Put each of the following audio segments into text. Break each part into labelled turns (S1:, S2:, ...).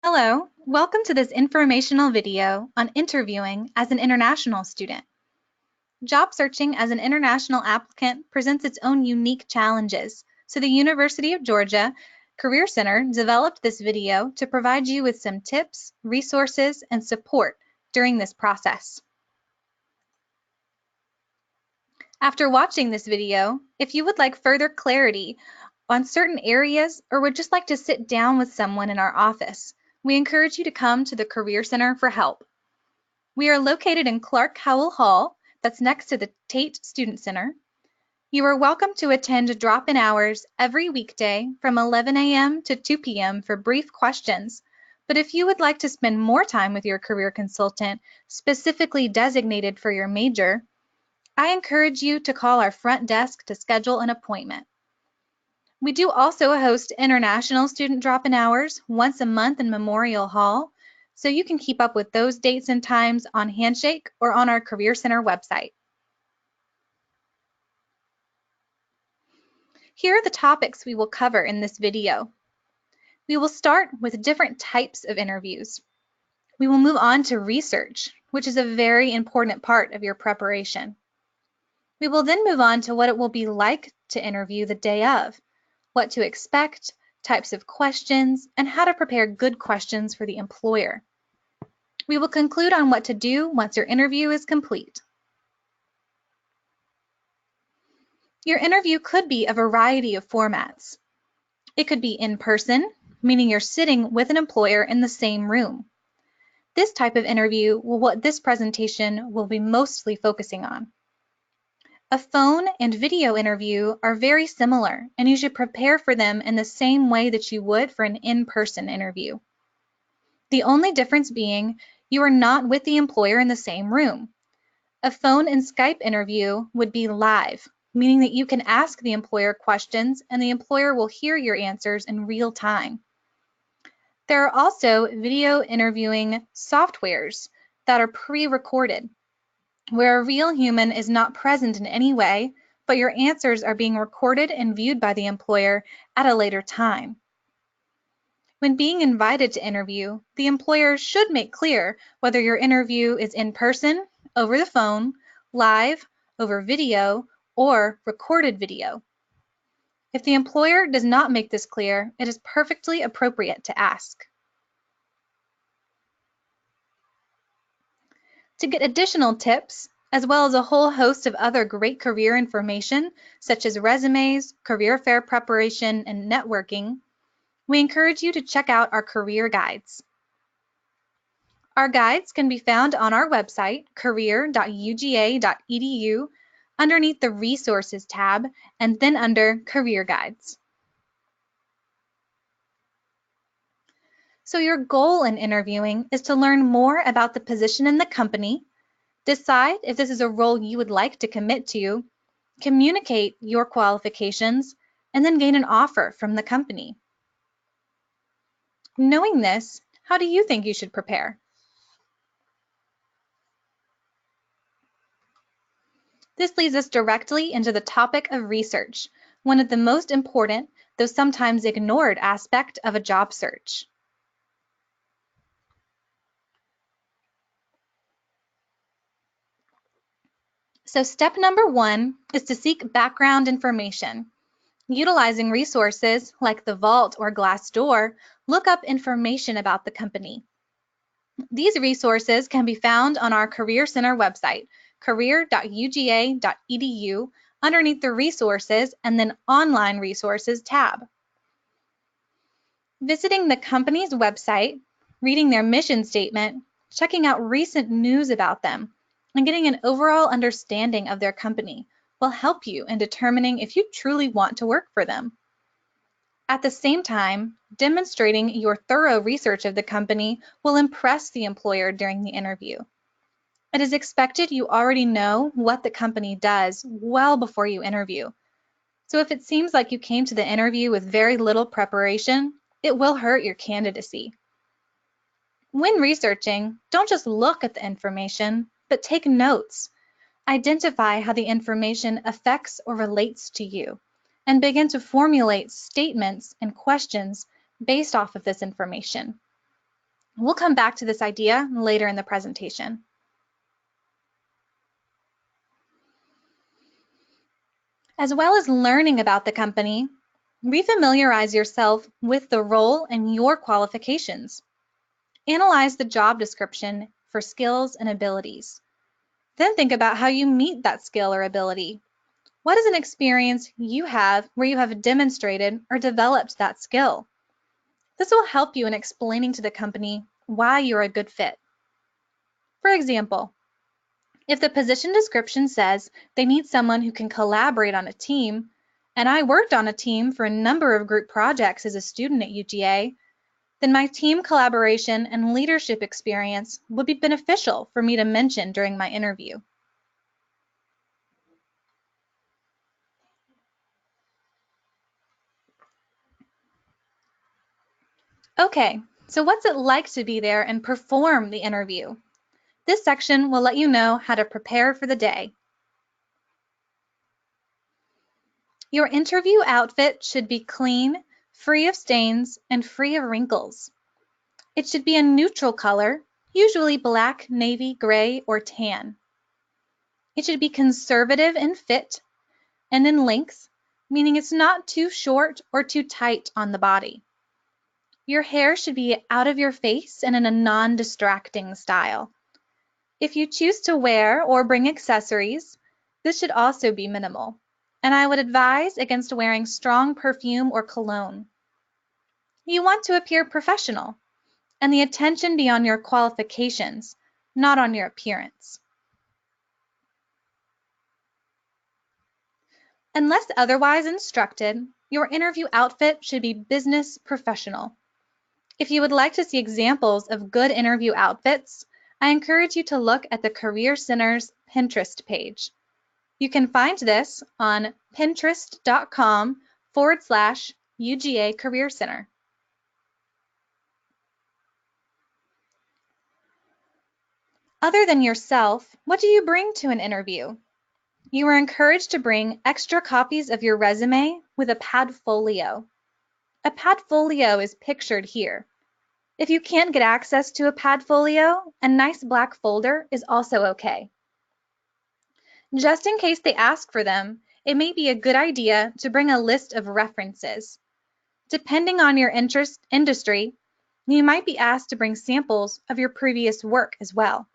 S1: Hello, welcome to this informational video on interviewing as an international student. Job searching as an international applicant presents its own unique challenges, so the University of Georgia Career Center developed this video to provide you with some tips, resources, and support during this process. After watching this video, if you would like further clarity on certain areas or would just like to sit down with someone in our office, we encourage you to come to the Career Center for help. We are located in Clark Howell Hall, that's next to the Tate Student Center. You are welcome to attend drop-in hours every weekday from 11 a.m. to 2 p.m. for brief questions. But if you would like to spend more time with your career consultant, specifically designated for your major, I encourage you to call our front desk to schedule an appointment. We do also host international student drop-in hours once a month in Memorial Hall, so you can keep up with those dates and times on Handshake or on our Career Center website. Here are the topics we will cover in this video. We will start with different types of interviews. We will move on to research, which is a very important part of your preparation. We will then move on to what it will be like to interview the day of, what to expect, types of questions, and how to prepare good questions for the employer. We will conclude on what to do once your interview is complete. Your interview could be a variety of formats. It could be in person, meaning you're sitting with an employer in the same room. This type of interview will what this presentation will be mostly focusing on. A phone and video interview are very similar, and you should prepare for them in the same way that you would for an in-person interview. The only difference being you are not with the employer in the same room. A phone and Skype interview would be live, meaning that you can ask the employer questions and the employer will hear your answers in real time. There are also video interviewing softwares that are pre-recorded, where a real human is not present in any way, but your answers are being recorded and viewed by the employer at a later time. When being invited to interview, the employer should make clear whether your interview is in person, over the phone, live, over video, or recorded video. If the employer does not make this clear, it is perfectly appropriate to ask. To get additional tips, as well as a whole host of other great career information, such as resumes, career fair preparation, and networking, we encourage you to check out our career guides. Our guides can be found on our website, career.uga.edu, underneath the Resources tab, and then under Career Guides. So your goal in interviewing is to learn more about the position in the company, decide if this is a role you would like to commit to, communicate your qualifications, and then gain an offer from the company. Knowing this, how do you think you should prepare? This leads us directly into the topic of research, one of the most important, though sometimes ignored, aspect of a job search. So step number 1 is to seek background information. Utilizing resources like the Vault or Glassdoor, look up information about the company. These resources can be found on our Career Center website, career.uga.edu, underneath the Resources and then Online Resources tab. Visiting the company's website, reading their mission statement, checking out recent news about them, and getting an overall understanding of their company will help you in determining if you truly want to work for them. At the same time, demonstrating your thorough research of the company will impress the employer during the interview. It is expected you already know what the company does well before you interview. So if it seems like you came to the interview with very little preparation, it will hurt your candidacy. When researching, don't just look at the information, but take notes. Identify how the information affects or relates to you, and begin to formulate statements and questions based off of this information. We'll come back to this idea later in the presentation. As well as learning about the company, refamiliarize yourself with the role and your qualifications. Analyze the job description for skills and abilities. Then think about how you meet that skill or ability. What is an experience you have where you have demonstrated or developed that skill? This will help you in explaining to the company why you're a good fit. For example, if the position description says they need someone who can collaborate on a team, and I worked on a team for a number of group projects as a student at UGA, then my team collaboration and leadership experience would be beneficial for me to mention during my interview. Okay, so what's it like to be there and perform the interview? This section will let you know how to prepare for the day. Your interview outfit should be clean, free of stains, and free of wrinkles. It should be a neutral color, usually black, navy, gray, or tan. It should be conservative in fit and in length, meaning it's not too short or too tight on the body. Your hair should be out of your face and in a non-distracting style. If you choose to wear or bring accessories, this should also be minimal, and I would advise against wearing strong perfume or cologne. You want to appear professional, and the attention be on your qualifications, not on your appearance. Unless otherwise instructed, your interview outfit should be business professional. If you would like to see examples of good interview outfits, I encourage you to look at the Career Center's Pinterest page. You can find this on pinterest.com/UGA Career Center. Other than yourself, what do you bring to an interview? You are encouraged to bring extra copies of your resume with a padfolio. A padfolio is pictured here. If you can't get access to a padfolio, a nice black folder is also okay. Just in case they ask for them, it may be a good idea to bring a list of references. Depending on your industry, you might be asked to bring samples of your previous work as well.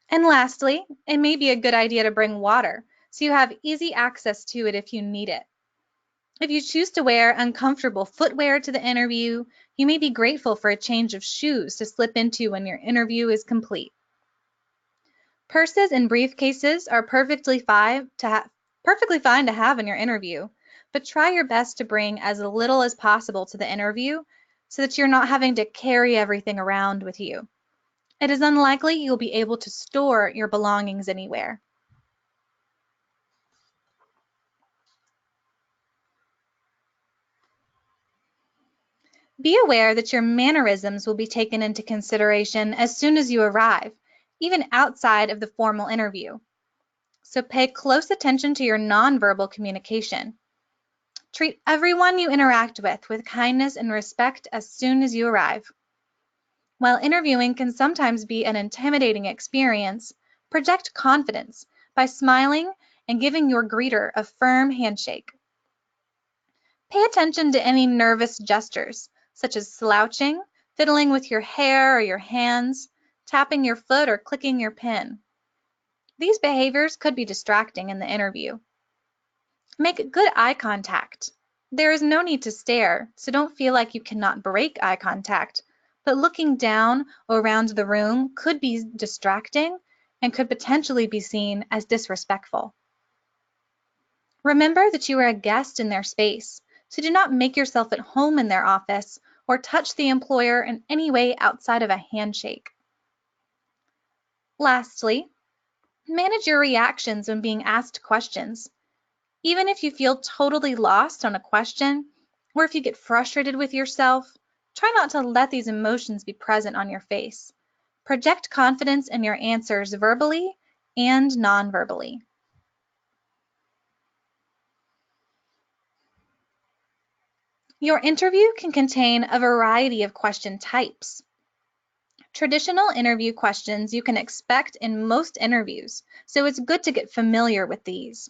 S1: And lastly, it may be a good idea to bring water so you have easy access to it if you need it. If you choose to wear uncomfortable footwear to the interview, you may be grateful for a change of shoes to slip into when your interview is complete. Purses and briefcases are perfectly fine to have in your interview, but try your best to bring as little as possible to the interview so that you're not having to carry everything around with you. It is unlikely you'll be able to store your belongings anywhere. Be aware that your mannerisms will be taken into consideration as soon as you arrive, even outside of the formal interview. So pay close attention to your nonverbal communication. Treat everyone you interact with kindness and respect as soon as you arrive. While interviewing can sometimes be an intimidating experience, project confidence by smiling and giving your greeter a firm handshake. Pay attention to any nervous gestures, such as slouching, fiddling with your hair or your hands, tapping your foot, or clicking your pen. These behaviors could be distracting in the interview. Make good eye contact. There is no need to stare, so don't feel like you cannot break eye contact, but looking down or around the room could be distracting and could potentially be seen as disrespectful. Remember that you are a guest in their space, so do not make yourself at home in their office or touch the employer in any way outside of a handshake. Lastly, manage your reactions when being asked questions. Even if you feel totally lost on a question, or if you get frustrated with yourself, try not to let these emotions be present on your face. Project confidence in your answers verbally and non-verbally. Your interview can contain a variety of question types. Traditional interview questions you can expect in most interviews, so it's good to get familiar with these.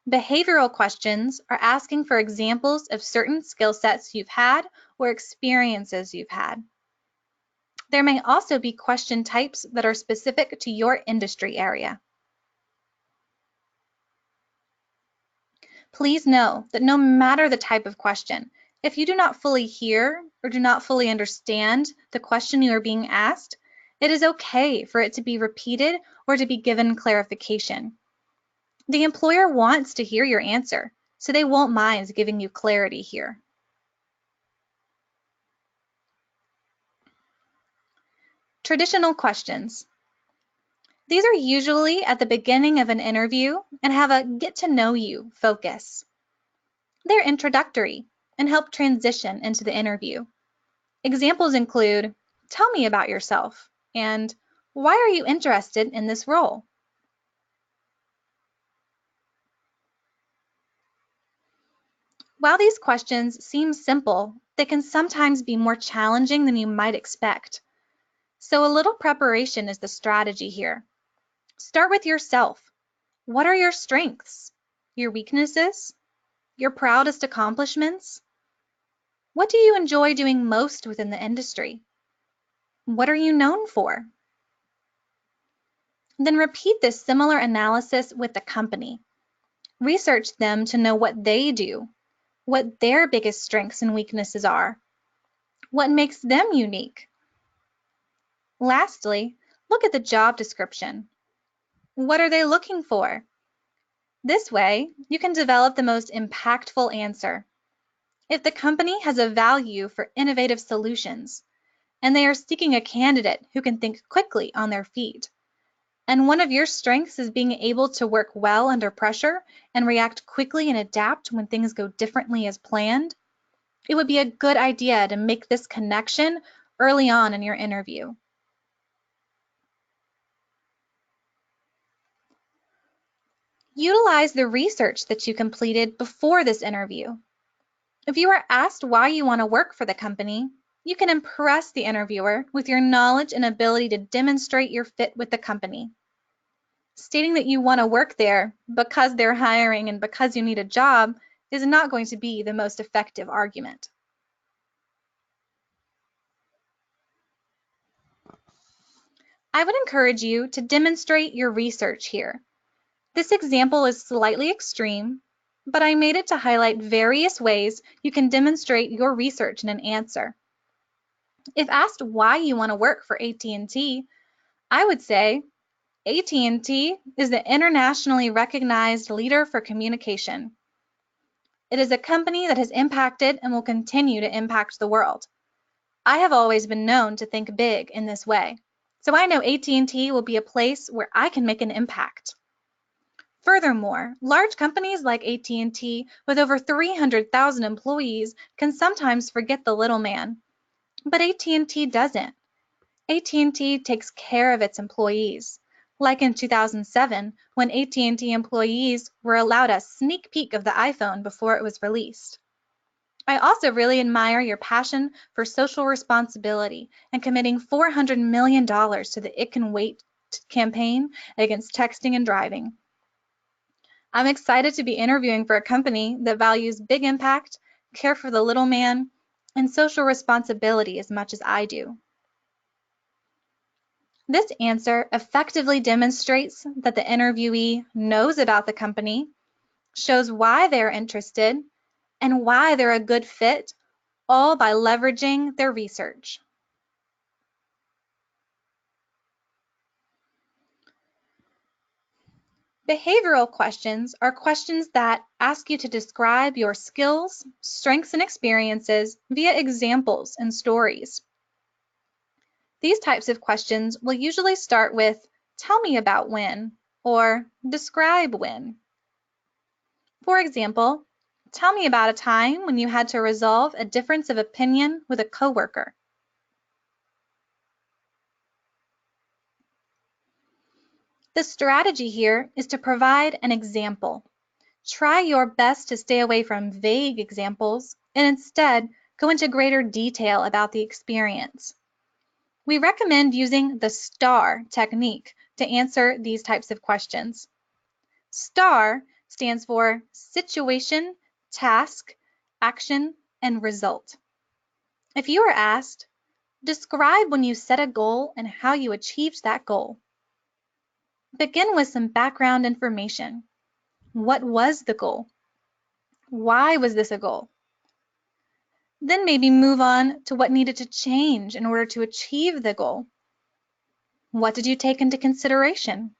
S1: Behavioral questions are asking for examples of certain skill sets you've had or experiences you've had. There may also be question types that are specific to your industry area. Please know that no matter the type of question, if you do not fully hear or do not fully understand the question you are being asked, it is okay for it to be repeated or to be given clarification. The employer wants to hear your answer, so they won't mind giving you clarity here. Traditional questions. These are usually at the beginning of an interview and have a get to know you focus. They're introductory and help transition into the interview. Examples include, tell me about yourself, and why are you interested in this role? While these questions seem simple, they can sometimes be more challenging than you might expect. So a little preparation is the strategy here. Start with yourself. What are your strengths? Your weaknesses? Your proudest accomplishments? What do you enjoy doing most within the industry? What are you known for? Then repeat this similar analysis with the company. Research them to know what they do, what their biggest strengths and weaknesses are, what makes them unique. Lastly, look at the job description. What are they looking for? This way, you can develop the most impactful answer. If the company has a value for innovative solutions, and they are seeking a candidate who can think quickly on their feet, and one of your strengths is being able to work well under pressure and react quickly and adapt when things go differently as planned, it would be a good idea to make this connection early on in your interview. Utilize the research that you completed before this interview. If you are asked why you want to work for the company, you can impress the interviewer with your knowledge and ability to demonstrate your fit with the company. Stating that you want to work there because they're hiring and because you need a job is not going to be the most effective argument. I would encourage you to demonstrate your research here. This example is slightly extreme, but I made it to highlight various ways you can demonstrate your research in an answer. If asked why you want to work for AT&T, I would say AT&T is the internationally recognized leader for communication. It is a company that has impacted and will continue to impact the world. I have always been known to think big in this way, so I know AT&T will be a place where I can make an impact. Furthermore, large companies like AT&T with over 300,000 employees can sometimes forget the little man, but AT&T doesn't. AT&T takes care of its employees, like in 2007 when AT&T employees were allowed a sneak peek of the iPhone before it was released. I also really admire your passion for social responsibility and committing $400 million to the It Can Wait campaign against texting and driving. I'm excited to be interviewing for a company that values big impact, care for the little man, and social responsibility as much as I do. This answer effectively demonstrates that the interviewee knows about the company, shows why they're interested, and why they're a good fit, all by leveraging their research. Behavioral questions are questions that ask you to describe your skills, strengths, and experiences via examples and stories. These types of questions will usually start with, tell me about when, or describe when. For example, tell me about a time when you had to resolve a difference of opinion with a coworker. The strategy here is to provide an example. Try your best to stay away from vague examples and instead go into greater detail about the experience. We recommend using the STAR technique to answer these types of questions. STAR stands for situation, task, action, and result. If you are asked, describe when you set a goal and how you achieved that goal. Begin with some background information. What was the goal? Why was this a goal? Then maybe move on to what needed to change in order to achieve the goal. What did you take into consideration?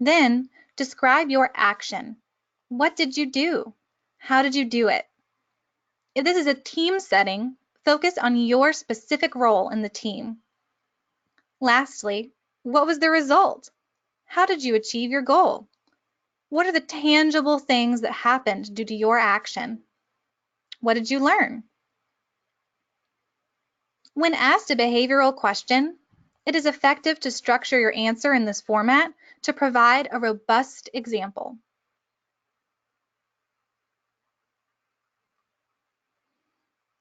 S1: Then describe your action. What did you do? How did you do it? If this is a team setting, focus on your specific role in the team. Lastly, what was the result? How did you achieve your goal? What are the tangible things that happened due to your action? What did you learn? When asked a behavioral question, it is effective to structure your answer in this format to provide a robust example.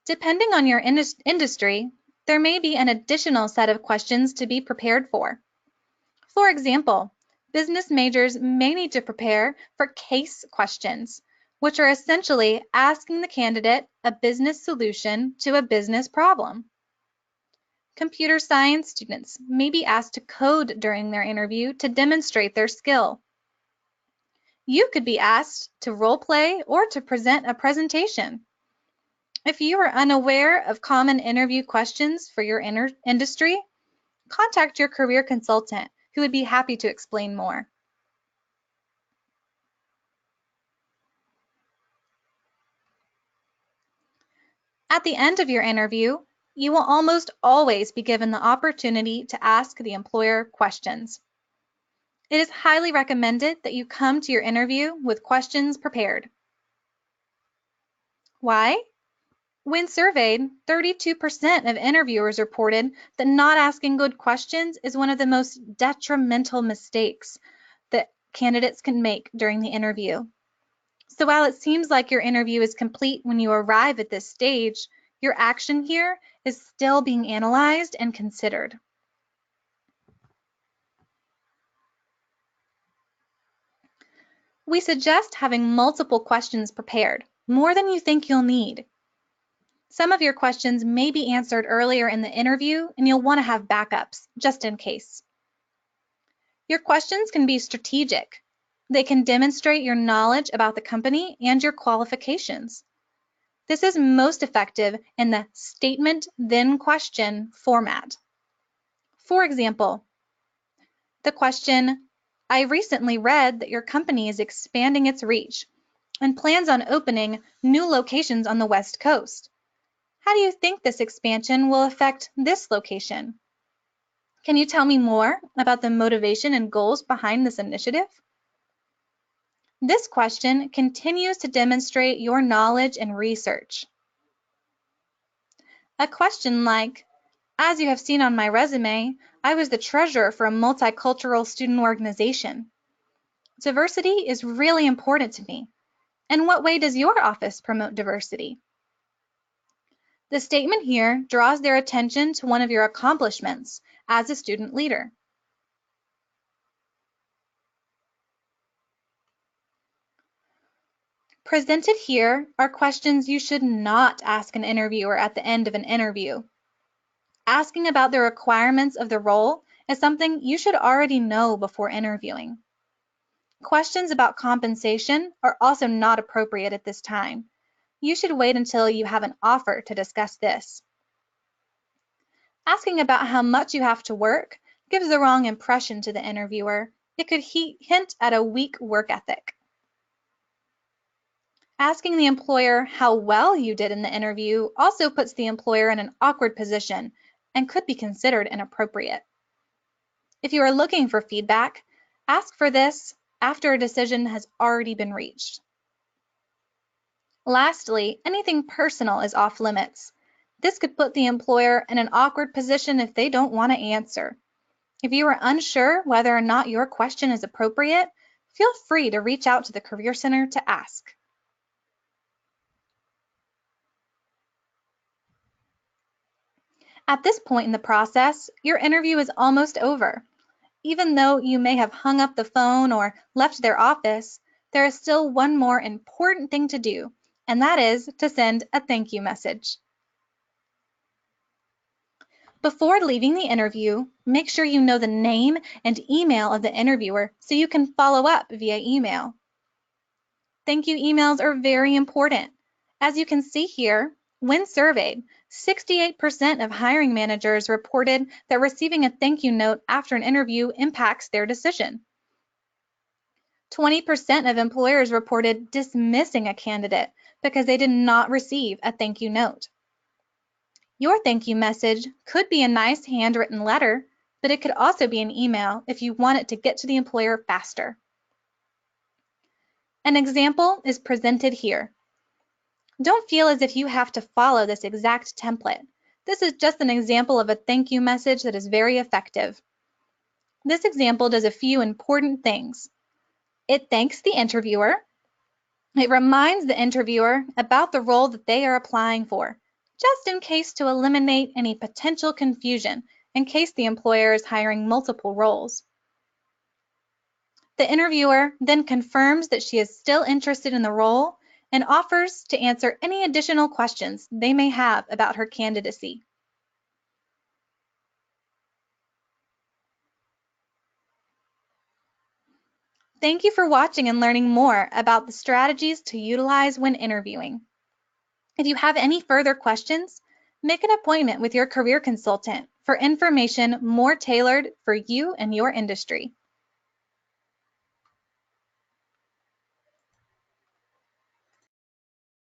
S1: Depending on your industry, there may be an additional set of questions to be prepared for. For example, business majors may need to prepare for case questions, which are essentially asking the candidate a business solution to a business problem. Computer science students may be asked to code during their interview to demonstrate their skill. You could be asked to role play or to present a presentation. If you are unaware of common interview questions for your industry, contact your career consultant who would be happy to explain more. At the end of your interview, you will almost always be given the opportunity to ask the employer questions. It is highly recommended that you come to your interview with questions prepared. Why? When surveyed, 32% of interviewers reported that not asking good questions is one of the most detrimental mistakes that candidates can make during the interview. So while it seems like your interview is complete when you arrive at this stage, your action here is still being analyzed and considered. We suggest having multiple questions prepared, more than you think you'll need. Some of your questions may be answered earlier in the interview, and you'll want to have backups, just in case. Your questions can be strategic. They can demonstrate your knowledge about the company and your qualifications. This is most effective in the statement, then question format. For example, the question, I recently read that your company is expanding its reach and plans on opening new locations on the West Coast. How do you think this expansion will affect this location? Can you tell me more about the motivation and goals behind this initiative? This question continues to demonstrate your knowledge and research. A question like, as you have seen on my resume, I was the treasurer for a multicultural student organization. Diversity is really important to me. In what way does your office promote diversity? The statement here draws their attention to one of your accomplishments as a student leader. Presented here are questions you should not ask an interviewer at the end of an interview. Asking about the requirements of the role is something you should already know before interviewing. Questions about compensation are also not appropriate at this time. You should wait until you have an offer to discuss this. Asking about how much you have to work gives the wrong impression to the interviewer. It could hint at a weak work ethic. Asking the employer how well you did in the interview also puts the employer in an awkward position and could be considered inappropriate. If you are looking for feedback, ask for this after a decision has already been reached. Lastly, anything personal is off limits. This could put the employer in an awkward position if they don't want to answer. If you are unsure whether or not your question is appropriate, feel free to reach out to the Career Center to ask. At this point in the process, your interview is almost over. Even though you may have hung up the phone or left their office, there is still one more important thing to do, and that is to send a thank you message. Before leaving the interview, make sure you know the name and email of the interviewer so you can follow up via email. Thank you emails are very important. As you can see here, when surveyed, 68% of hiring managers reported that receiving a thank you note after an interview impacts their decision. 20% of employers reported dismissing a candidate because they did not receive a thank you note. Your thank you message could be a nice handwritten letter, but it could also be an email if you want it to get to the employer faster. An example is presented here. Don't feel as if you have to follow this exact template. This is just an example of a thank you message that is very effective. This example does a few important things. It thanks the interviewer. It reminds the interviewer about the role that they are applying for, just in case to eliminate any potential confusion in case the employer is hiring multiple roles. The interviewer then confirms that she is still interested in the role and offers to answer any additional questions they may have about her candidacy. Thank you for watching and learning more about the strategies to utilize when interviewing. If you have any further questions, make an appointment with your career consultant for information more tailored for you and your industry.